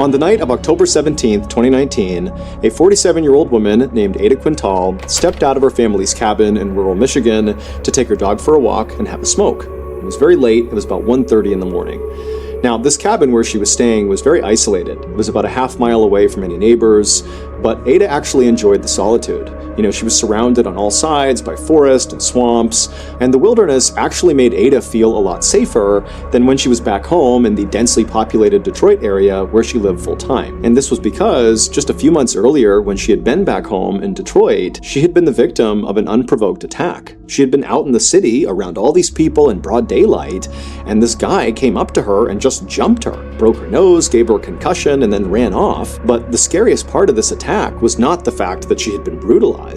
On the night of October 17, 2019, a 47-year-old woman named Ada Quintal stepped out of her family's cabin in rural Michigan to take her dog for a walk and have a smoke. It was very late. It was about 1:30 in the morning. Now, this cabin where she was staying was very isolated. It was about a half-mile away from any neighbors, but Ada actually enjoyed the solitude. She was surrounded on all sides by forest and swamps, and the wilderness actually made Ada feel a lot safer than when she was back home in the densely populated Detroit area where she lived full-time. And this was because just a few months earlier, when she had been back home in Detroit, she had been the victim of an unprovoked attack. She had been out in the city around all these people in broad daylight, and this guy came up to her and just jumped her, broke her nose, gave her a concussion, and then ran off. But the scariest part of this attack was not the fact that she had been brutalized.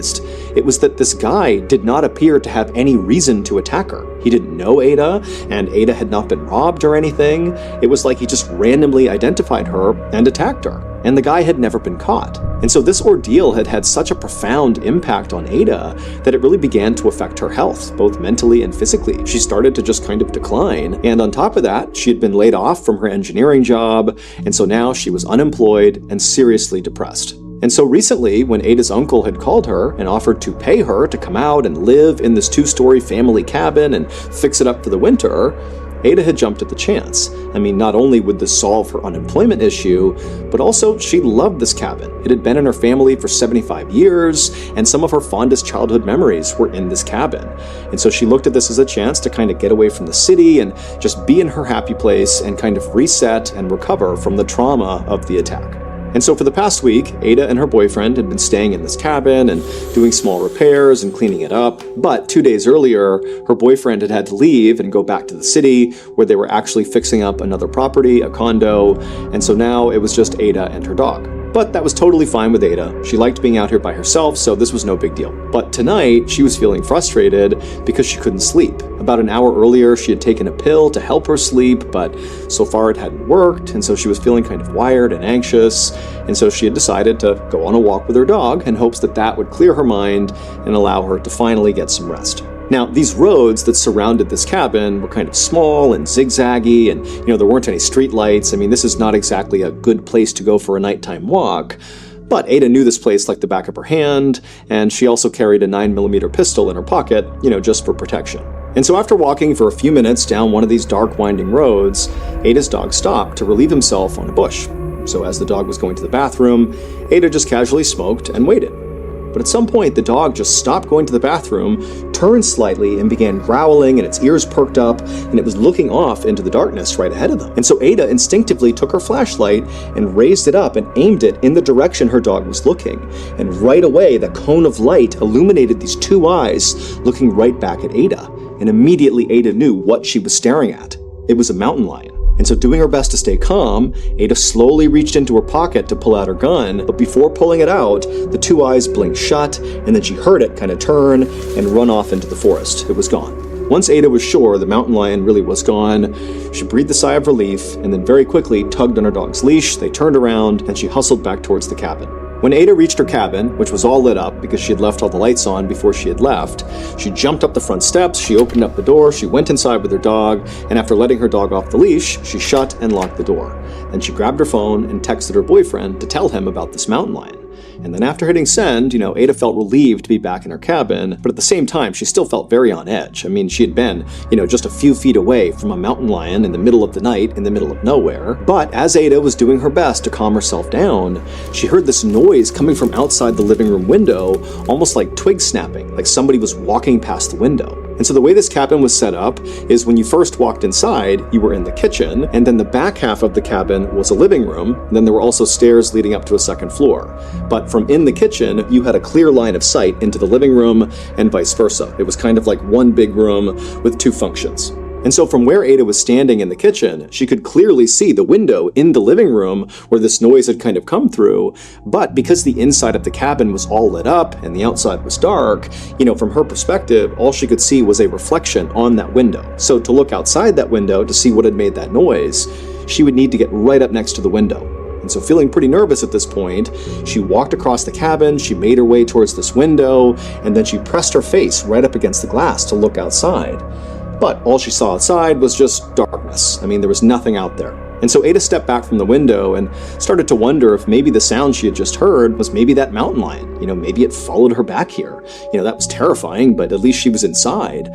It was that this guy did not appear to have any reason to attack her. He didn't know Ada, and Ada had not been robbed or anything. It was like he just randomly identified her and attacked her. And the guy had never been caught. And so this ordeal had had such a profound impact on Ada that it really began to affect her health, both mentally and physically. She started to just kind of decline. And on top of that, she had been laid off from her engineering job. And so now she was unemployed and seriously depressed. And so recently, when Ada's uncle had called her and offered to pay her to come out and live in this 2-story family cabin and fix it up for the winter, Ada had jumped at the chance. I mean, not only would this solve her unemployment issue, but also she loved this cabin. It had been in her family for 75 years, and some of her fondest childhood memories were in this cabin. And so she looked at this as a chance to kind of get away from the city and just be in her happy place and kind of reset and recover from the trauma of the attack. And so for the past week, Ada and her boyfriend had been staying in this cabin and doing small repairs and cleaning it up. But 2 days earlier, her boyfriend had had to leave and go back to the city where they were actually fixing up another property, a condo. And so now it was just Ada and her dog. But that was totally fine with Ada. She liked being out here by herself, so this was no big deal. But tonight, she was feeling frustrated because she couldn't sleep. About an hour earlier, she had taken a pill to help her sleep, but so far it hadn't worked, and so she was feeling kind of wired and anxious, and so she had decided to go on a walk with her dog in hopes that that would clear her mind and allow her to finally get some rest. Now, these roads that surrounded this cabin were kind of small and zigzaggy, and there weren't any street lights. I mean, this is not exactly a good place to go for a nighttime walk. But Ada knew this place like the back of her hand, and she also carried a 9mm pistol in her pocket, just for protection. And so after walking for a few minutes down one of these dark winding roads, Ada's dog stopped to relieve himself on a bush. So as the dog was going to the bathroom, Ada just casually smoked and waited. But at some point, the dog just stopped going to the bathroom, turned slightly, and began growling, and its ears perked up, and it was looking off into the darkness right ahead of them. And so Ada instinctively took her flashlight and raised it up and aimed it in the direction her dog was looking. And right away, the cone of light illuminated these 2 eyes looking right back at Ada. And immediately Ada knew what she was staring at. It was a mountain lion. And so doing her best to stay calm, Ada slowly reached into her pocket to pull out her gun, but before pulling it out, the 2 eyes blinked shut, and then she heard it kind of turn and run off into the forest. It was gone. Once Ada was sure the mountain lion really was gone, she breathed a sigh of relief and then very quickly tugged on her dog's leash. They turned around and she hustled back towards the cabin. When Ada reached her cabin, which was all lit up because she had left all the lights on before she had left, she jumped up the front steps, she opened up the door, she went inside with her dog, and after letting her dog off the leash, she shut and locked the door. Then she grabbed her phone and texted her boyfriend to tell him about this mountain lion. And then after hitting send, Ada felt relieved to be back in her cabin, but at the same time, she still felt very on edge. I mean, she had been, just a few feet away from a mountain lion in the middle of the night, in the middle of nowhere. But as Ada was doing her best to calm herself down, she heard this noise coming from outside the living room window, almost like twig snapping, like somebody was walking past the window. And so the way this cabin was set up is when you first walked inside, you were in the kitchen, and then the back half of the cabin was a living room, and then there were also stairs leading up to a second floor. But from in the kitchen, you had a clear line of sight into the living room and vice versa. It was kind of like one big room with 2 functions. And so from where Ada was standing in the kitchen, she could clearly see the window in the living room where this noise had kind of come through. But because the inside of the cabin was all lit up and the outside was dark, from her perspective, all she could see was a reflection on that window. So to look outside that window to see what had made that noise, she would need to get right up next to the window. And so feeling pretty nervous at this point, she walked across the cabin, she made her way towards this window, and then she pressed her face right up against the glass to look outside. But all she saw outside was just darkness. I mean, there was nothing out there. And so Ada stepped back from the window and started to wonder if maybe the sound she had just heard was maybe that mountain lion. Maybe it followed her back here. That was terrifying, but at least she was inside.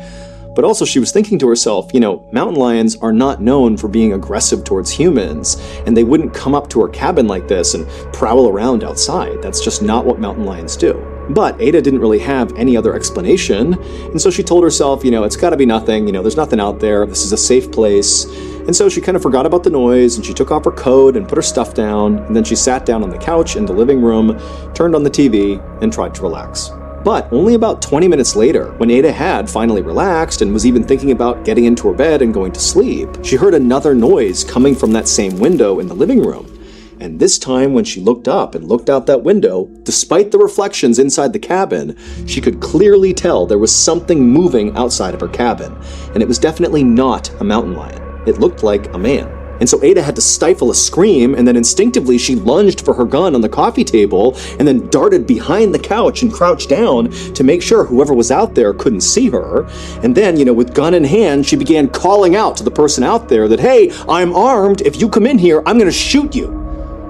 But also she was thinking to herself, mountain lions are not known for being aggressive towards humans, and they wouldn't come up to her cabin like this and prowl around outside. That's just not what mountain lions do. But Ada didn't really have any other explanation, and so she told herself, it's gotta be nothing, there's nothing out there, this is a safe place. And so she kind of forgot about the noise, and she took off her coat and put her stuff down, and then she sat down on the couch in the living room, turned on the TV, and tried to relax. But only about 20 minutes later, when Ada had finally relaxed and was even thinking about getting into her bed and going to sleep, she heard another noise coming from that same window in the living room. And this time, when she looked up and looked out that window, despite the reflections inside the cabin, she could clearly tell there was something moving outside of her cabin. And it was definitely not a mountain lion. It looked like a man. And so Ada had to stifle a scream, and then instinctively she lunged for her gun on the coffee table and then darted behind the couch and crouched down to make sure whoever was out there couldn't see her. And then, with gun in hand, she began calling out to the person out there that, hey, I'm armed. If you come in here, I'm going to shoot you.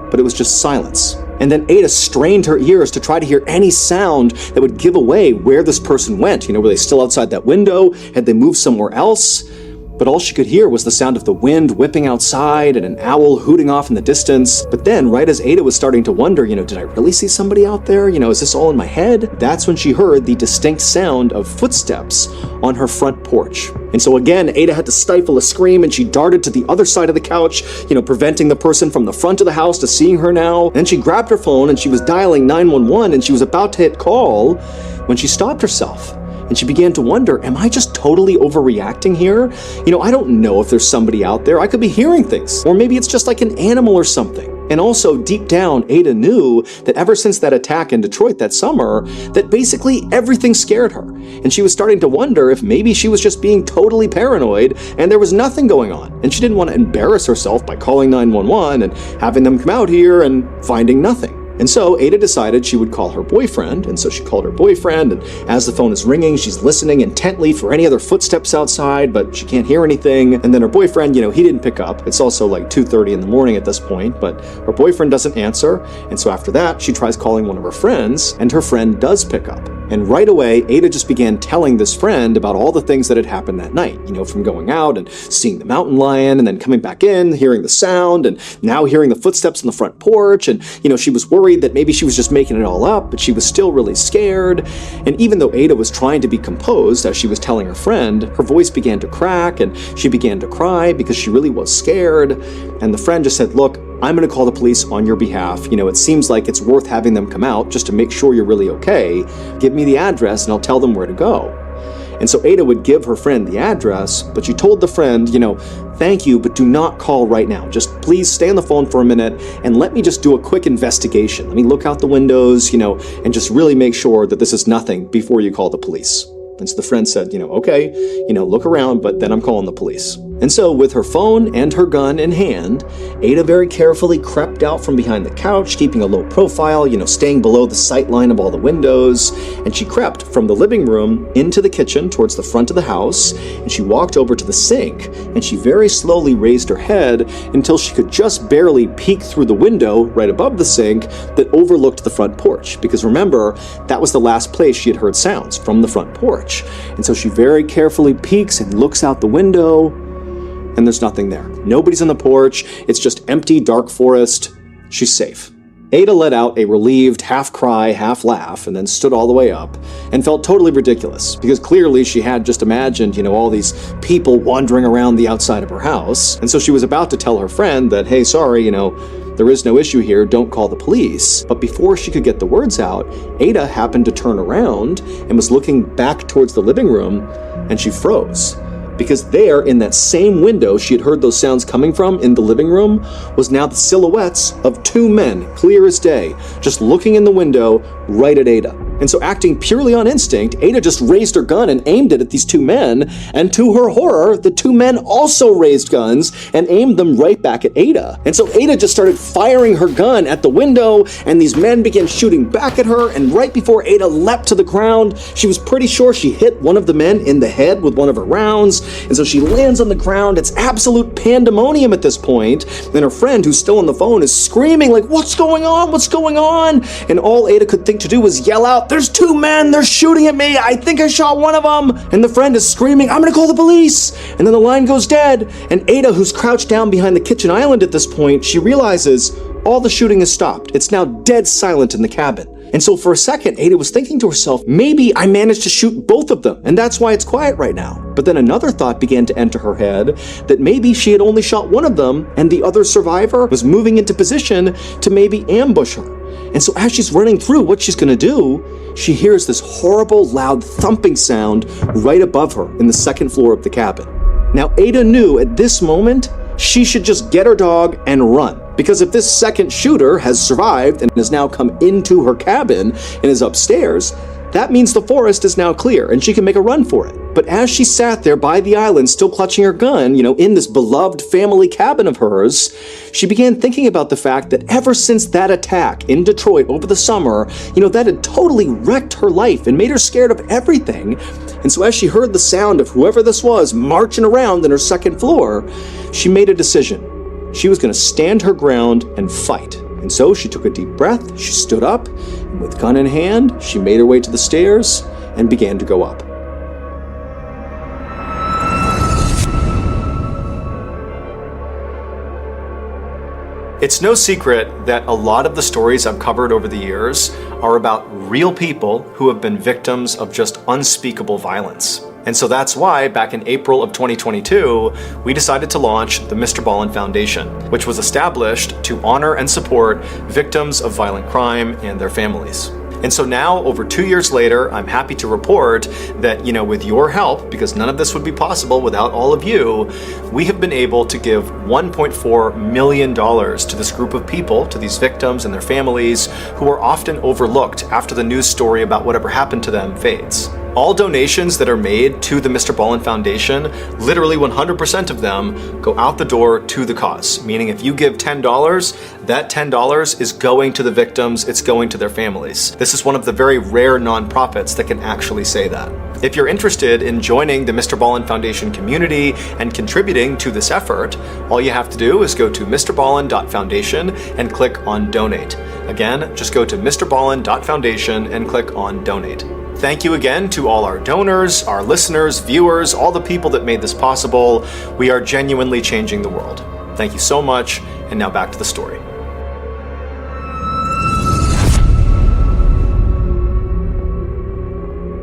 But it was just silence. And then Ada strained her ears to try to hear any sound that would give away where this person went. Were they still outside that window? Had they moved somewhere else? But all she could hear was the sound of the wind whipping outside and an owl hooting off in the distance. But then, right as Ada was starting to wonder, did I really see somebody out there? Is this all in my head? That's when she heard the distinct sound of footsteps on her front porch. And so again, Ada had to stifle a scream, and she darted to the other side of the couch, preventing the person from the front of the house to seeing her now. Then she grabbed her phone and she was dialing 911, and she was about to hit call when she stopped herself. And she began to wonder, am I just totally overreacting here? I don't know if there's somebody out there. I could be hearing things. Or maybe it's just like an animal or something. And also, deep down, Ada knew that ever since that attack in Detroit that summer, that basically everything scared her. And she was starting to wonder if maybe she was just being totally paranoid and there was nothing going on. And she didn't want to embarrass herself by calling 911 and having them come out here and finding nothing. And so Ada decided she would call her boyfriend, and so she called her boyfriend, and as the phone is ringing, she's listening intently for any other footsteps outside, but she can't hear anything. And then her boyfriend, he didn't pick up. It's also like 2:30 in the morning at this point, but her boyfriend doesn't answer. And so after that, she tries calling one of her friends, and her friend does pick up. And right away, Ada just began telling this friend about all the things that had happened that night, from going out and seeing the mountain lion and then coming back in, hearing the sound, and now hearing the footsteps on the front porch. And, she was worried that maybe she was just making it all up, but she was still really scared. And even though Ada was trying to be composed as she was telling her friend, her voice began to crack and she began to cry because she really was scared. And the friend just said, look, I'm going to call the police on your behalf. It seems like it's worth having them come out just to make sure you're really okay. Give me the address and I'll tell them where to go. And so Ada would give her friend the address, but she told the friend, thank you, but do not call right now. Just please stay on the phone for a minute and let me just do a quick investigation. Let me look out the windows, and just really make sure that this is nothing before you call the police. And so the friend said, okay, look around, but then I'm calling the police. And so with her phone and her gun in hand, Ada very carefully crept out from behind the couch, keeping a low profile, staying below the sight line of all the windows. And she crept from the living room into the kitchen towards the front of the house. And she walked over to the sink and she very slowly raised her head until she could just barely peek through the window right above the sink that overlooked the front porch. Because remember, that was the last place she had heard sounds, from the front porch. And so she very carefully peeks and looks out the window. And there's nothing there. Nobody's on the porch. It's just empty, dark forest. She's safe. Ada let out a relieved half cry, half laugh, and then stood all the way up and felt totally ridiculous because clearly she had just imagined, all these people wandering around the outside of her house. And so she was about to tell her friend that, hey, sorry, there is no issue here, don't call the police. But before she could get the words out, Ada happened to turn around and was looking back towards the living room, and she froze. Because there, in that same window she had heard those sounds coming from in the living room, was now the silhouettes of two men, clear as day, just looking in the window right at Ada. And so, acting purely on instinct, Ada just raised her gun and aimed it at these two men, and to her horror, the two men also raised guns and aimed them right back at Ada. And so Ada just started firing her gun at the window, and these men began shooting back at her, and right before Ada leapt to the ground, she was pretty sure she hit one of the men in the head with one of her rounds, and so she lands on the ground. It's absolute pandemonium at this point, and her friend, who's still on the phone, is screaming like, "What's going on? What's going on?" And all Ada could think to do was yell out, "There's two men, they're shooting at me, I think I shot one of them." And the friend is screaming, "I'm gonna call the police." And then the line goes dead, and Ada, who's crouched down behind the kitchen island at this point, she realizes all the shooting has stopped. It's now dead silent in the cabin. And so for a second, Ada was thinking to herself, maybe I managed to shoot both of them, and that's why it's quiet right now. But then another thought began to enter her head, that maybe she had only shot one of them, and the other survivor was moving into position to maybe ambush her. And so as she's running through what she's gonna do, she hears this horrible, loud thumping sound right above her in the second floor of the cabin. Now, Ada knew at this moment, she should just get her dog and run. Because if this second shooter has survived and has now come into her cabin and is upstairs, that means the forest is now clear and she can make a run for it. But as she sat there by the island, still clutching her gun, in this beloved family cabin of hers, she began thinking about the fact that ever since that attack in Detroit over the summer, that had totally wrecked her life and made her scared of everything. And so as she heard the sound of whoever this was marching around in her second floor, she made a decision. She was going to stand her ground and fight. And so she took a deep breath, she stood up, and with gun in hand, she made her way to the stairs and began to go up. It's no secret that a lot of the stories I've covered over the years are about real people who have been victims of just unspeakable violence. And so that's why, back in April of 2022, we decided to launch the Mr. Ballen Foundation, which was established to honor and support victims of violent crime and their families. And so now, over 2 years later, I'm happy to report that, with your help, because none of this would be possible without all of you, we have been able to give $1.4 million to this group of people, to these victims and their families, who are often overlooked after the news story about whatever happened to them fades. All donations that are made to the Mr. Ballen Foundation, literally 100% of them, go out the door to the cause. Meaning if you give $10, that $10 is going to the victims, it's going to their families. This is one of the very rare nonprofits that can actually say that. If you're interested in joining the Mr. Ballen Foundation community and contributing to this effort, all you have to do is go to mrballen.foundation and click on Donate. Again, just go to mrballen.foundation and click on Donate. Thank you again to all our donors, our listeners, viewers, all the people that made this possible. We are genuinely changing the world. Thank you so much, and now back to the story.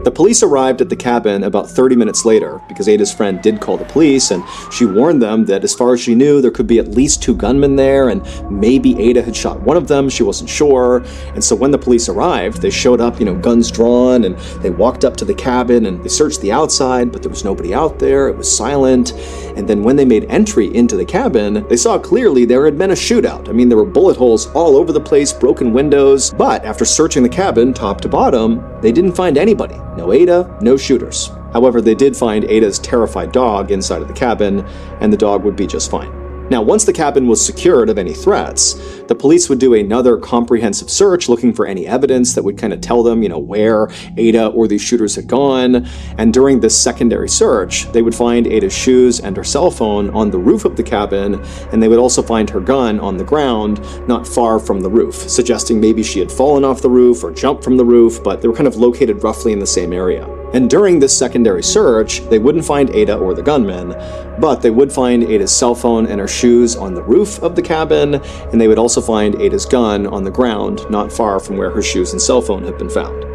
The police arrived at the cabin about 30 minutes later because Ada's friend did call the police, and she warned them that as far as she knew, there could be at least 2 gunmen there, and maybe Ada had shot one of them, she wasn't sure. And so when the police arrived, they showed up, guns drawn, and they walked up to the cabin and they searched the outside, but there was nobody out there, it was silent. And then when they made entry into the cabin, they saw clearly there had been a shootout. I mean, there were bullet holes all over the place, broken windows, but after searching the cabin top to bottom, they didn't find anybody. No Ada, no shooters. However, they did find Ada's terrified dog inside of the cabin, and the dog would be just fine. Now, once the cabin was secured of any threats, the police would do another comprehensive search looking for any evidence that would kind of tell them, where Ada or these shooters had gone. And during this secondary search, they would find Ada's shoes and her cell phone on the roof of the cabin, and they would also find her gun on the ground not far from the roof, suggesting maybe she had fallen off the roof or jumped from the roof, but they were kind of located roughly in the same area. And during this secondary search, they wouldn't find Ada or the gunman, but they would find Ada's cell phone and her shoes on the roof of the cabin, and they would also find Ada's gun on the ground not far from where her shoes and cell phone had been found.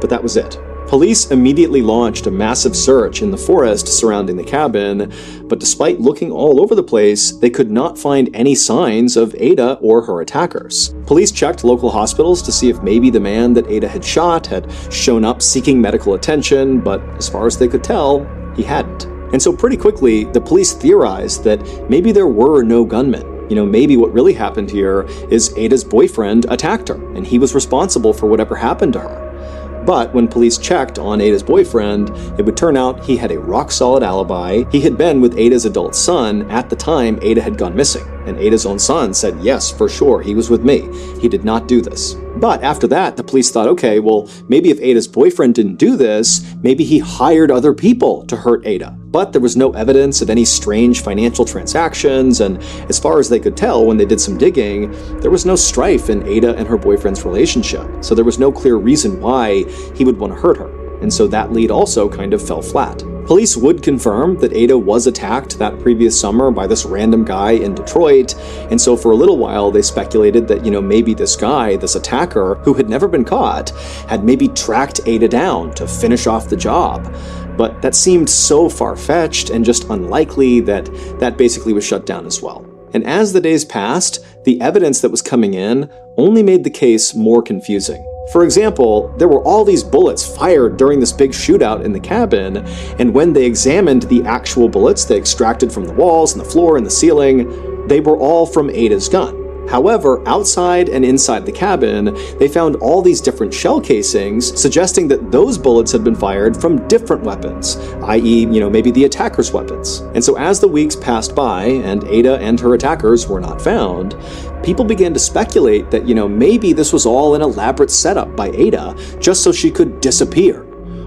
But that was it. Police immediately launched a massive search in the forest surrounding the cabin, but despite looking all over the place, they could not find any signs of Ada or her attackers. Police checked local hospitals to see if maybe the man that Ada had shot had shown up seeking medical attention, but as far as they could tell, he hadn't. And so pretty quickly, the police theorized that maybe there were no gunmen. Maybe what really happened here is Ada's boyfriend attacked her, and he was responsible for whatever happened to her. But when police checked on Ada's boyfriend, it would turn out he had a rock-solid alibi. He had been with Ada's adult son at the time Ada had gone missing, and Ada's own son said, yes, for sure, he was with me. He did not do this. But after that, the police thought, okay, well, maybe if Ada's boyfriend didn't do this, maybe he hired other people to hurt Ada. But there was no evidence of any strange financial transactions, and as far as they could tell when they did some digging, there was no strife in Ada and her boyfriend's relationship. So there was no clear reason why he would want to hurt her. And so that lead also kind of fell flat. Police would confirm that Ada was attacked that previous summer by this random guy in Detroit, and so for a little while they speculated that, maybe this guy, this attacker, who had never been caught, had maybe tracked Ada down to finish off the job. But that seemed so far-fetched and just unlikely that that basically was shut down as well. And as the days passed, the evidence that was coming in only made the case more confusing. For example, there were all these bullets fired during this big shootout in the cabin, and when they examined the actual bullets they extracted from the walls and the floor and the ceiling, they were all from Ada's gun. However, outside and inside the cabin, they found all these different shell casings, suggesting that those bullets had been fired from different weapons, i.e., maybe the attacker's weapons. And so as the weeks passed by and Ada and her attackers were not found, people began to speculate that, maybe this was all an elaborate setup by Ada just so she could disappear.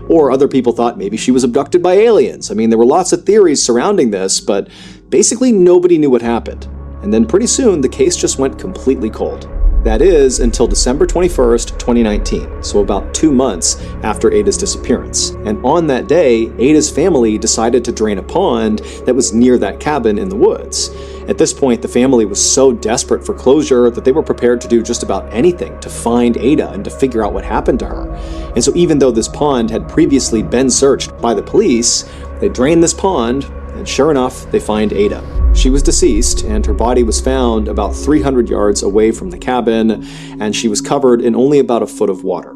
Or other people thought maybe she was abducted by aliens. I mean, there were lots of theories surrounding this, but basically nobody knew what happened. And then pretty soon, the case just went completely cold. That is, until December 21st, 2019, so about 2 months after Ada's disappearance. And on that day, Ada's family decided to drain a pond that was near that cabin in the woods. At this point, the family was so desperate for closure that they were prepared to do just about anything to find Ada and to figure out what happened to her. And so even though this pond had previously been searched by the police, they drained this pond, and sure enough, they find Ada. She was deceased, and her body was found about 300 yards away from the cabin, and she was covered in only about a foot of water.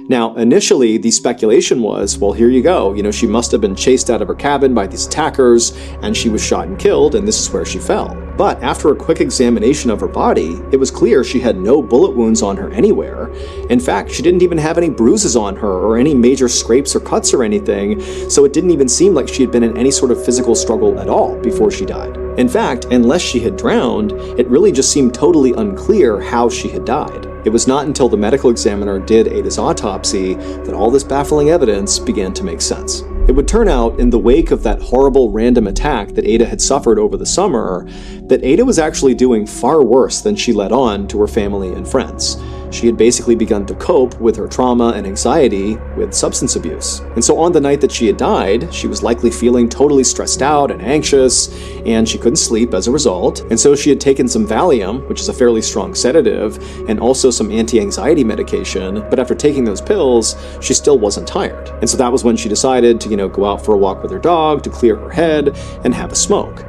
Now, initially, the speculation was, well, here you go. She must have been chased out of her cabin by these attackers, and she was shot and killed, and this is where she fell. But after a quick examination of her body, it was clear she had no bullet wounds on her anywhere. In fact, she didn't even have any bruises on her or any major scrapes or cuts or anything, so it didn't even seem like she had been in any sort of physical struggle at all before she died. In fact, unless she had drowned, it really just seemed totally unclear how she had died. It was not until the medical examiner did Ada's autopsy that all this baffling evidence began to make sense. It would turn out, in the wake of that horrible random attack that Ada had suffered over the summer, that Ada was actually doing far worse than she let on to her family and friends. She had basically begun to cope with her trauma and anxiety with substance abuse. And so on the night that she had died, she was likely feeling totally stressed out and anxious, and she couldn't sleep as a result. And so she had taken some Valium, which is a fairly strong sedative, and also some anti-anxiety medication, but after taking those pills, she still wasn't tired. And so that was when she decided to, go out for a walk with her dog, to clear her head, and have a smoke.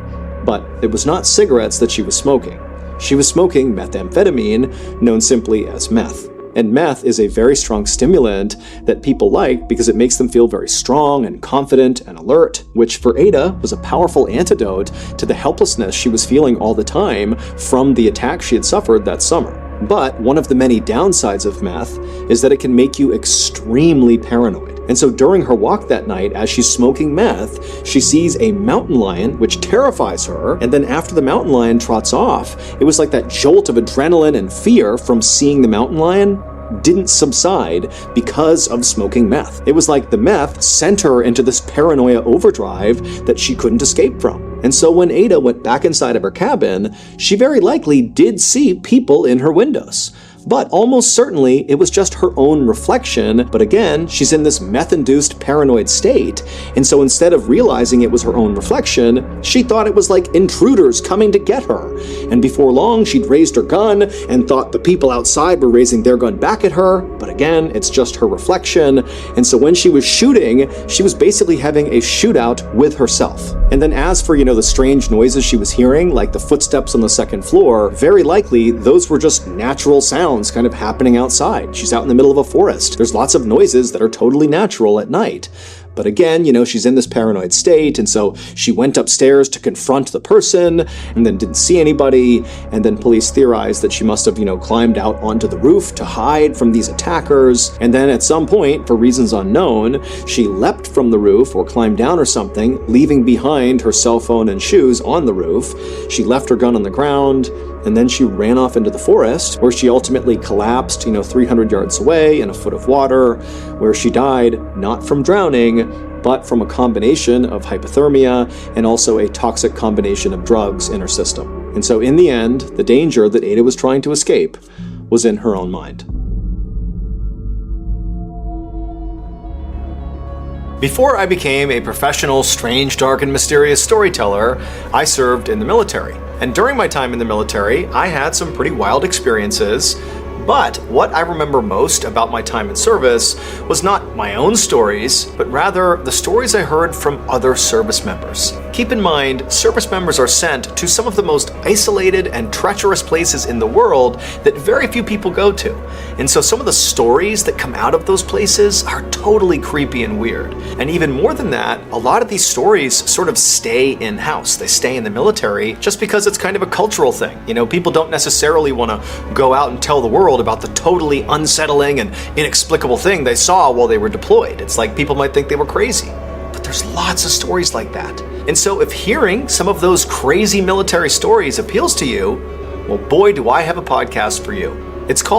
But it was not cigarettes that she was smoking. She was smoking methamphetamine, known simply as meth. And meth is a very strong stimulant that people like because it makes them feel very strong and confident and alert, which for Ada was a powerful antidote to the helplessness she was feeling all the time from the attack she had suffered that summer. But one of the many downsides of meth is that it can make you extremely paranoid. And so during her walk that night, as she's smoking meth, she sees a mountain lion, which terrifies her. And then after the mountain lion trots off, it was like that jolt of adrenaline and fear from seeing the mountain lion didn't subside because of smoking meth. It was like the meth sent her into this paranoia overdrive that she couldn't escape from. And so when Ada went back inside of her cabin, she very likely did see people in her windows. But almost certainly it was just her own reflection, but again, she's in this meth-induced paranoid state, and so instead of realizing it was her own reflection, she thought it was like intruders coming to get her. And before long, she'd raised her gun and thought the people outside were raising their gun back at her, but again, it's just her reflection, and so when she was shooting, she was basically having a shootout with herself. And then as for, the strange noises she was hearing, like the footsteps on the second floor, very likely those were just natural sounds kind of happening outside. She's out in the middle of a forest. There's lots of noises that are totally natural at night. But again, she's in this paranoid state, and so she went upstairs to confront the person and then didn't see anybody, and then police theorized that she must have, climbed out onto the roof to hide from these attackers, and then at some point, for reasons unknown, she leapt from the roof or climbed down or something, leaving behind her cell phone and shoes on the roof. She left her gun on the ground, and then she ran off into the forest, where she ultimately collapsed, 300 yards away in a foot of water, where she died not from drowning, but from a combination of hypothermia and also a toxic combination of drugs in her system. And so in the end, the danger that Ada was trying to escape was in her own mind. Before I became a professional, strange, dark, and mysterious storyteller, I served in the military. And during my time in the military, I had some pretty wild experiences. But what I remember most about my time in service was not my own stories, but rather the stories I heard from other service members. Keep in mind, service members are sent to some of the most isolated and treacherous places in the world that very few people go to. And so some of the stories that come out of those places are totally creepy and weird. And even more than that, a lot of these stories sort of stay in-house. They stay in the military just because it's kind of a cultural thing. People don't necessarily want to go out and tell the world about the totally unsettling and inexplicable thing they saw while they were deployed. It's like people might think they were crazy. But there's lots of stories like that. And so if hearing some of those crazy military stories appeals to you, well, boy, do I have a podcast for you. It's called